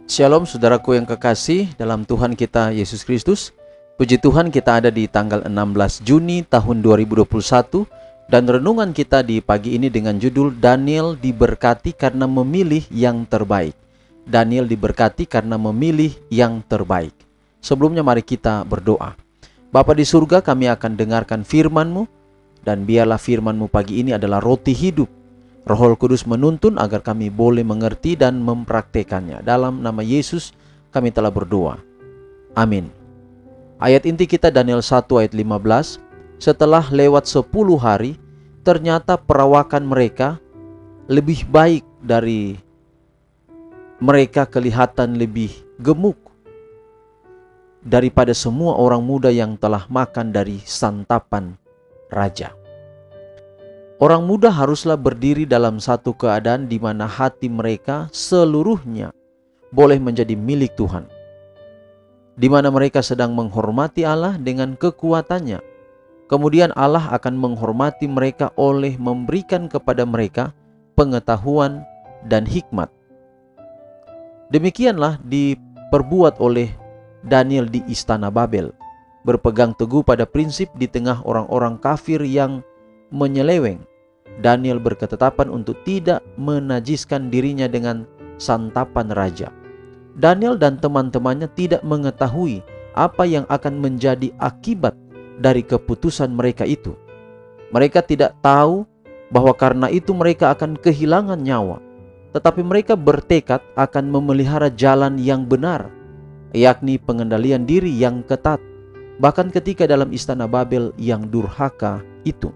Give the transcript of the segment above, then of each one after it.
Shalom saudaraku yang kekasih dalam Tuhan kita Yesus Kristus. Puji Tuhan, kita ada di tanggal 16 Juni tahun 2021 dan renungan kita di pagi ini dengan judul Daniel diberkati karena memilih yang terbaik. Daniel diberkati karena memilih yang terbaik. Sebelumnya mari kita berdoa. Bapa di surga, kami akan dengarkan firman-Mu, dan biarlah firman-Mu pagi ini adalah roti hidup. Roh Kudus menuntun agar kami boleh mengerti dan mempraktekannya. Dalam nama Yesus kami telah berdoa. Amin. Ayat inti kita Daniel 1 ayat 15. Setelah lewat 10 hari, ternyata perawakan mereka lebih baik dari mereka, kelihatan lebih gemuk daripada semua orang muda yang telah makan dari santapan raja. Orang muda haruslah berdiri dalam satu keadaan di mana hati mereka seluruhnya boleh menjadi milik Tuhan, di mana mereka sedang menghormati Allah dengan kekuatannya. Kemudian Allah akan menghormati mereka oleh memberikan kepada mereka pengetahuan dan hikmat. Demikianlah diperbuat oleh Daniel di istana Babel, berpegang teguh pada prinsip di tengah orang-orang kafir yang menyeleweng. Daniel berketetapan untuk tidak menajiskan dirinya dengan santapan raja. Daniel dan teman-temannya tidak mengetahui apa yang akan menjadi akibat dari keputusan mereka itu. Mereka tidak tahu bahwa karena itu mereka akan kehilangan nyawa, tetapi mereka bertekad akan memelihara jalan yang benar, yakni pengendalian diri yang ketat, bahkan ketika dalam istana Babel yang durhaka itu.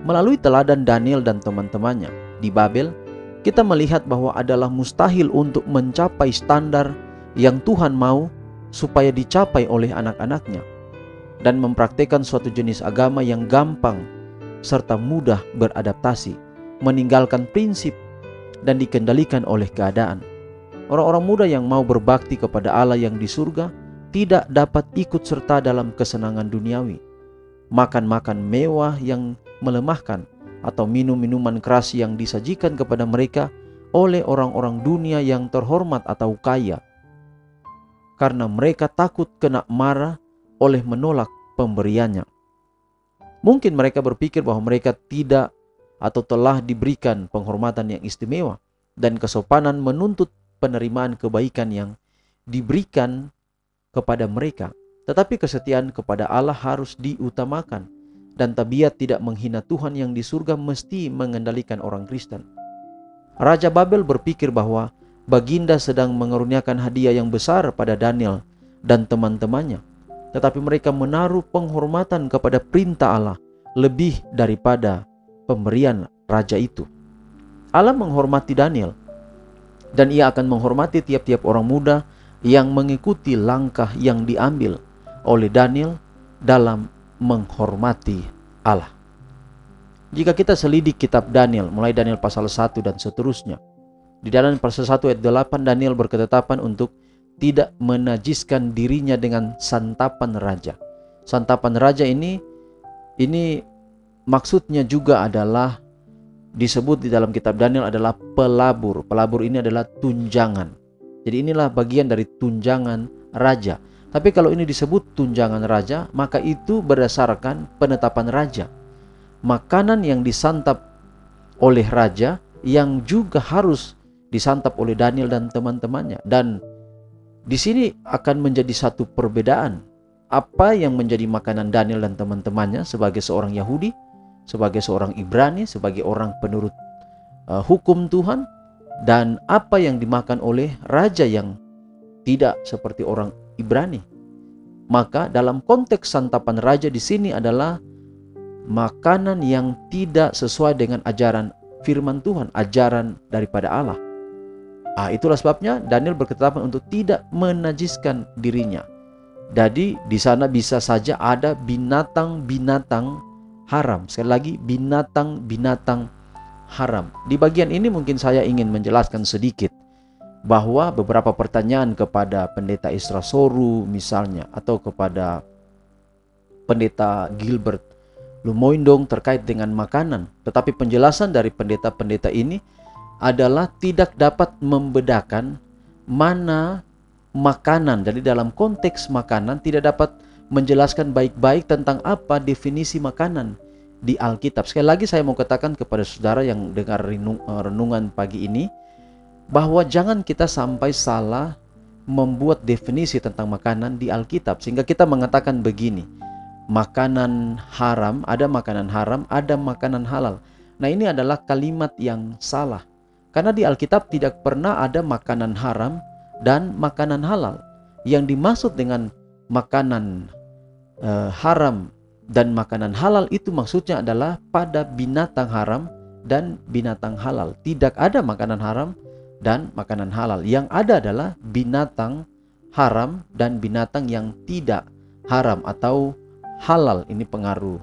Melalui teladan Daniel dan teman-temannya di Babel, kita melihat bahwa adalah mustahil untuk mencapai standar yang Tuhan mau supaya dicapai oleh anak-anaknya, dan mempraktikkan suatu jenis agama yang gampang serta mudah beradaptasi, meninggalkan prinsip dan dikendalikan oleh keadaan. Orang-orang muda yang mau berbakti kepada Allah yang di surga tidak dapat ikut serta dalam kesenangan duniawi, makan-makan mewah yang melemahkan, atau minum-minuman keras yang disajikan kepada mereka oleh orang-orang dunia yang terhormat atau kaya, karena mereka takut kena marah oleh menolak pemberiannya. Mungkin mereka berpikir bahwa mereka tidak atau telah diberikan penghormatan yang istimewa dan kesopanan menuntut penerimaan kebaikan yang diberikan kepada mereka. Tetapi kesetiaan kepada Allah harus diutamakan, dan tabiat tidak menghina Tuhan yang di surga mesti mengendalikan orang Kristen. Raja Babel berpikir bahwa baginda sedang mengaruniakan hadiah yang besar pada Daniel dan teman-temannya, tetapi mereka menaruh penghormatan kepada perintah Allah lebih daripada pemberian raja itu. Allah menghormati Daniel, dan ia akan menghormati tiap-tiap orang muda yang mengikuti langkah yang diambil oleh Daniel dalam menghormati Allah. Jika kita selidik kitab Daniel, mulai Daniel pasal 1 dan seterusnya, di dalam pasal 1 ayat 8 Daniel berketetapan untuk tidak menajiskan dirinya dengan santapan raja. Santapan raja ini maksudnya juga adalah disebut di dalam kitab Daniel adalah pelabur. Pelabur ini adalah tunjangan. Jadi inilah bagian dari tunjangan raja. Tapi kalau ini disebut tunjangan raja, maka itu berdasarkan penetapan raja. Makanan yang disantap oleh raja yang juga harus disantap oleh Daniel dan teman-temannya. Dan di sini akan menjadi satu perbedaan. Apa yang menjadi makanan Daniel dan teman-temannya sebagai seorang Yahudi, sebagai seorang Ibrani, sebagai orang penurut hukum Tuhan, dan apa yang dimakan oleh raja yang tidak seperti orang Ibrani. Maka dalam konteks santapan raja di sini adalah makanan yang tidak sesuai dengan ajaran firman Tuhan, ajaran daripada Allah. Itulah sebabnya Daniel berketetapan untuk tidak menajiskan dirinya. Jadi di sana bisa saja ada binatang-binatang haram. Sekali lagi, binatang-binatang haram. Di bagian ini mungkin saya ingin menjelaskan sedikit bahwa beberapa pertanyaan kepada pendeta Isra Soru misalnya, atau kepada pendeta Gilbert Lumoindong terkait dengan makanan. Tetapi penjelasan dari pendeta-pendeta ini adalah tidak dapat membedakan mana makanan. Jadi dalam konteks makanan tidak dapat menjelaskan baik-baik tentang apa definisi makanan di Alkitab. Sekali lagi saya mau katakan kepada saudara yang dengar renungan pagi ini, bahwa jangan kita sampai salah membuat definisi tentang makanan di Alkitab, sehingga kita mengatakan begini, makanan haram, ada makanan halal. Nah, ini adalah kalimat yang salah. Karena di Alkitab tidak pernah ada makanan haram dan makanan halal. Yang dimaksud dengan makanan haram dan makanan halal itu maksudnya adalah pada binatang haram dan binatang halal. Tidak ada makanan haram dan makanan halal. Yang ada adalah binatang haram dan binatang yang tidak haram atau halal. Ini pengaruh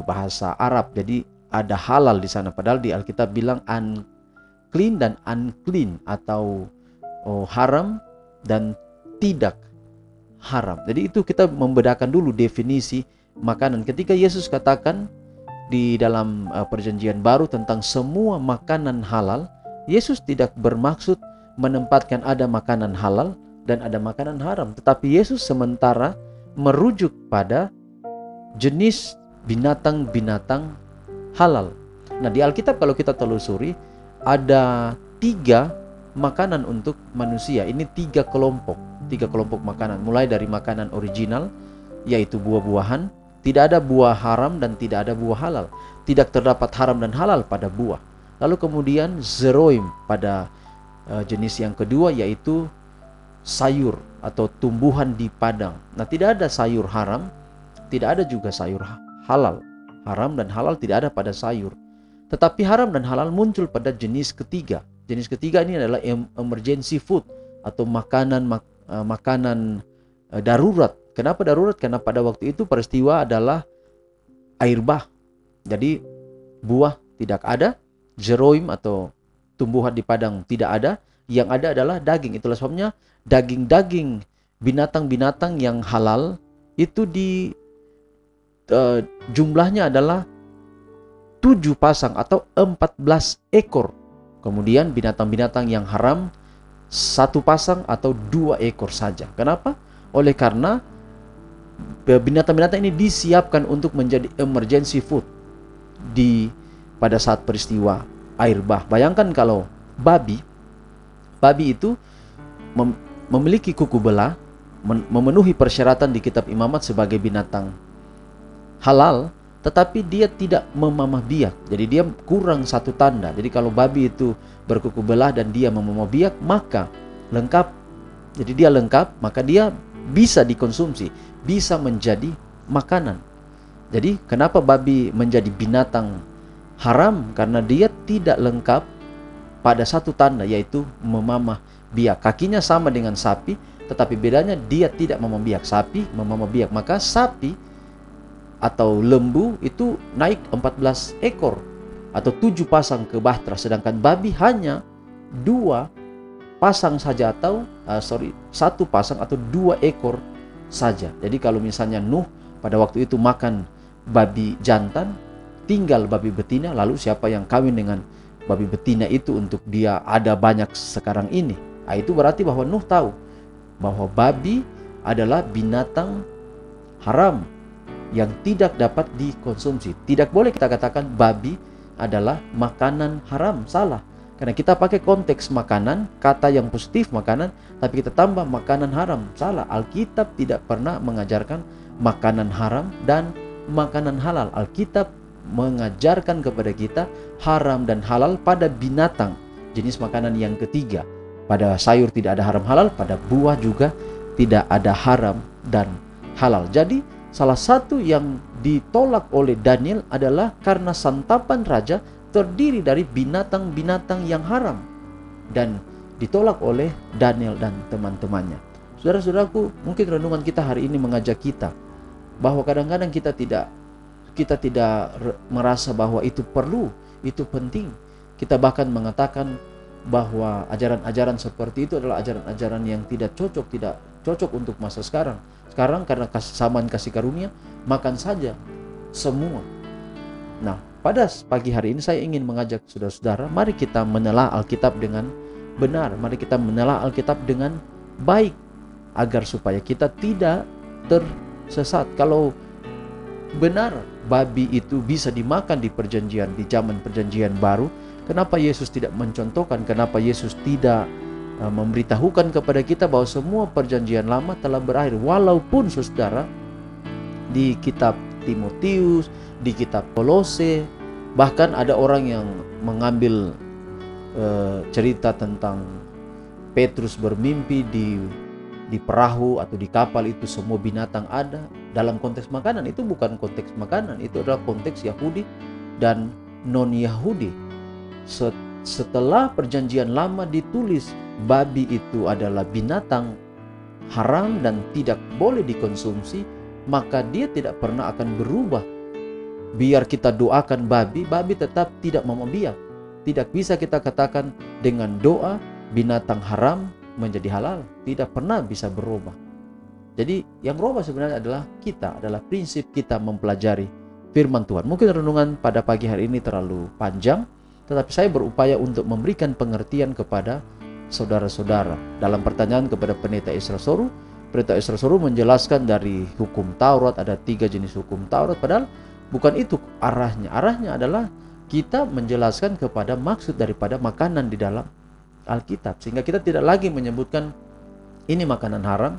bahasa Arab. Jadi ada halal di sana, padahal di Alkitab bilang unclean dan unclean, atau haram dan tidak haram. Jadi itu kita membedakan dulu definisi makanan. Ketika Yesus katakan di dalam perjanjian baru tentang semua makanan halal, Yesus tidak bermaksud menempatkan ada makanan halal dan ada makanan haram, tetapi Yesus sementara merujuk pada jenis binatang-binatang halal. Nah, di Alkitab kalau kita telusuri ada 3 makanan untuk manusia. Ini 3 kelompok makanan, mulai dari makanan original yaitu buah-buahan. Tidak ada buah haram dan tidak ada buah halal. Tidak terdapat haram dan halal pada buah. Lalu kemudian zeroim pada jenis yang kedua, yaitu sayur atau tumbuhan di padang. Nah, tidak ada sayur haram, tidak ada juga sayur halal. Haram dan halal tidak ada pada sayur. Tetapi haram dan halal muncul pada jenis ketiga. Jenis ketiga ini adalah emergency food atau makanan darurat. Kenapa darurat? Karena pada waktu itu peristiwa adalah air bah. Jadi buah tidak ada, zeroim atau tumbuhan di padang tidak ada. Yang ada adalah daging. Itulah sebabnya daging-daging binatang-binatang yang halal itu jumlahnya adalah 7 pasang atau 14 ekor. Kemudian binatang-binatang yang haram 1 pasang atau 2 ekor saja. Kenapa? Oleh karena binatang-binatang ini disiapkan untuk menjadi emergency food pada saat peristiwa air bah. Bayangkan kalau babi itu memiliki kuku belah, memenuhi persyaratan di kitab Imamat sebagai binatang halal, tetapi dia tidak memamah biak. Jadi dia kurang 1 tanda. Jadi kalau babi itu berkuku belah dan dia memamah biak, maka lengkap. Jadi dia lengkap, maka dia bisa dikonsumsi, bisa menjadi makanan. Jadi kenapa babi menjadi binatang haram? Karena dia tidak lengkap pada 1 tanda, yaitu memamah biak. Kakinya sama dengan sapi, tetapi bedanya dia tidak memamah biak. Sapi memamah biak, maka sapi atau lembu itu naik 14 ekor atau 7 pasang ke bahtera, sedangkan babi hanya 2 pasang saja atau 1 pasang atau 2 ekor saja. Jadi kalau misalnya Nuh pada waktu itu makan babi jantan, tinggal babi betina, lalu siapa yang kawin dengan babi betina itu untuk dia ada banyak sekarang ini? Nah, itu berarti bahwa Nuh tahu bahwa babi adalah binatang haram yang tidak dapat dikonsumsi. Tidak boleh kita katakan babi adalah makanan haram, salah. Karena kita pakai konteks makanan, kata yang positif makanan, tapi kita tambah makanan haram, salah. Alkitab tidak pernah mengajarkan makanan haram dan makanan halal. Alkitab mengajarkan kepada kita haram dan halal pada binatang, jenis makanan yang ketiga. Pada sayur tidak ada haram halal, pada buah juga tidak ada haram dan halal. Jadi salah satu yang ditolak oleh Daniel adalah karena santapan raja terdiri dari binatang-binatang yang haram, dan ditolak oleh Daniel dan teman-temannya. Saudara-saudaraku, mungkin renungan kita hari ini mengajak kita bahwa kadang-kadang kita tidak merasa bahwa itu perlu, itu penting. Kita bahkan mengatakan bahwa ajaran-ajaran seperti itu adalah ajaran-ajaran yang tidak cocok untuk masa sekarang. Sekarang karena kesamaan kasih karunia, makan saja semua. Nah, pada pagi hari ini saya ingin mengajak saudara-saudara, mari kita menelaah Alkitab dengan benar. Mari kita menelaah Alkitab dengan baik agar supaya kita tidak tersesat. Kalau benar babi itu bisa dimakan di zaman perjanjian baru, kenapa Yesus tidak mencontohkan, kenapa Yesus tidak memberitahukan kepada kita bahwa semua perjanjian lama telah berakhir? Walaupun saudara, di kitab Timotius, di kitab Kolose, bahkan ada orang yang mengambil cerita tentang Petrus bermimpi di perahu atau di kapal itu semua binatang ada. Dalam konteks makanan, itu bukan konteks makanan, itu adalah konteks Yahudi dan non-Yahudi. Setelah perjanjian lama ditulis babi itu adalah binatang haram dan tidak boleh dikonsumsi, maka dia tidak pernah akan berubah. Biar kita doakan babi tetap tidak mau biak. Tidak bisa kita katakan dengan doa binatang haram menjadi halal. Tidak pernah bisa berubah. Jadi yang berubah sebenarnya adalah prinsip kita mempelajari firman Tuhan. Mungkin renungan pada pagi hari ini terlalu panjang, tetapi saya berupaya untuk memberikan pengertian kepada saudara-saudara. Dalam pertanyaan kepada Pendeta Isra Soru, Pendeta Isra Soru menjelaskan dari hukum Taurat, ada 3 jenis hukum Taurat, padahal bukan itu arahnya. Arahnya adalah kita menjelaskan kepada maksud daripada makanan di dalam Alkitab, sehingga kita tidak lagi menyebutkan ini makanan haram,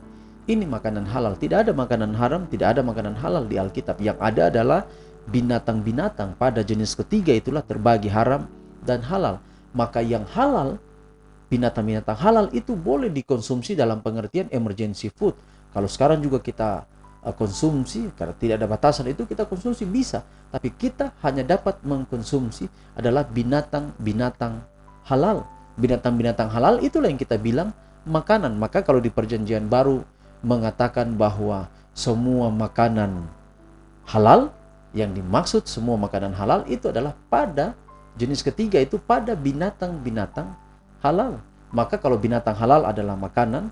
ini makanan halal. Tidak ada makanan haram, tidak ada makanan halal di Alkitab. Yang ada adalah binatang-binatang pada jenis ketiga itulah terbagi haram dan halal. Maka yang halal, binatang-binatang halal itu boleh dikonsumsi dalam pengertian emergency food. Kalau sekarang juga kita konsumsi, karena tidak ada batasan, itu kita konsumsi bisa. Tapi kita hanya dapat mengkonsumsi adalah binatang-binatang halal. Binatang-binatang halal itulah yang kita bilang makanan. Maka kalau di perjanjian baru mengatakan bahwa semua makanan halal, yang dimaksud semua makanan halal itu adalah pada jenis ketiga, itu pada binatang-binatang halal. Maka kalau binatang halal adalah makanan,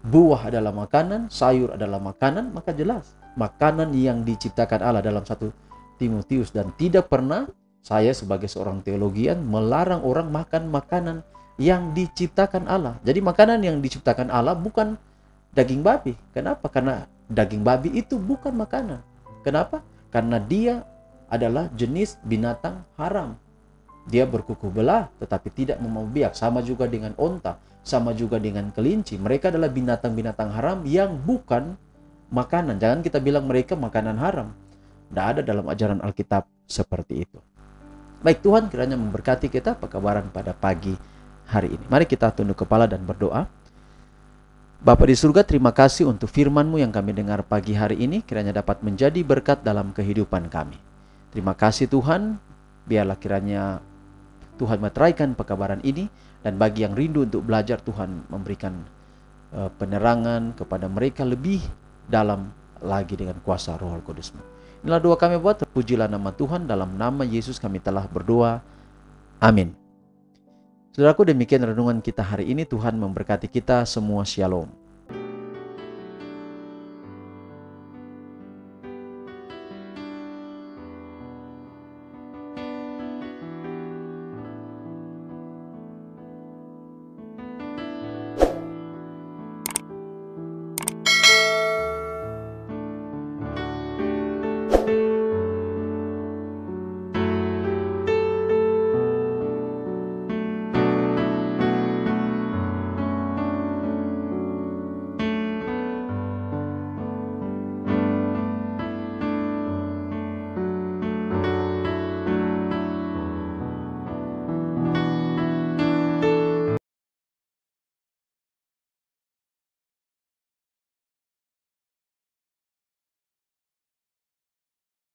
buah adalah makanan, sayur adalah makanan, maka jelas makanan yang diciptakan Allah dalam 1 Timotius. Dan tidak pernah saya sebagai seorang teologian melarang orang makan makanan yang diciptakan Allah. Jadi makanan yang diciptakan Allah bukan daging babi. Kenapa? Karena daging babi itu bukan makanan. Kenapa? Karena dia adalah jenis binatang haram. Dia berkuku belah tetapi tidak mau biak. Sama juga dengan onta, sama juga dengan kelinci. Mereka adalah binatang-binatang haram yang bukan makanan. Jangan kita bilang mereka makanan haram. Tidak ada dalam ajaran Alkitab seperti itu. Baik, Tuhan kiranya memberkati kita pekabaran pada pagi hari ini. Mari kita tunduk kepala dan berdoa. Bapa di surga, terima kasih untuk firman-Mu yang kami dengar pagi hari ini, kiranya dapat menjadi berkat dalam kehidupan kami. Terima kasih Tuhan, biarlah kiranya Tuhan meteraikan pekabaran ini, dan bagi yang rindu untuk belajar, Tuhan memberikan penerangan kepada mereka lebih dalam lagi dengan kuasa Roh Kudus-Mu. Inilah doa kami buat, terpujilah nama Tuhan, dalam nama Yesus kami telah berdoa. Amin. Saudaraku, demikian renungan kita hari ini. Tuhan memberkati kita semua. Shalom.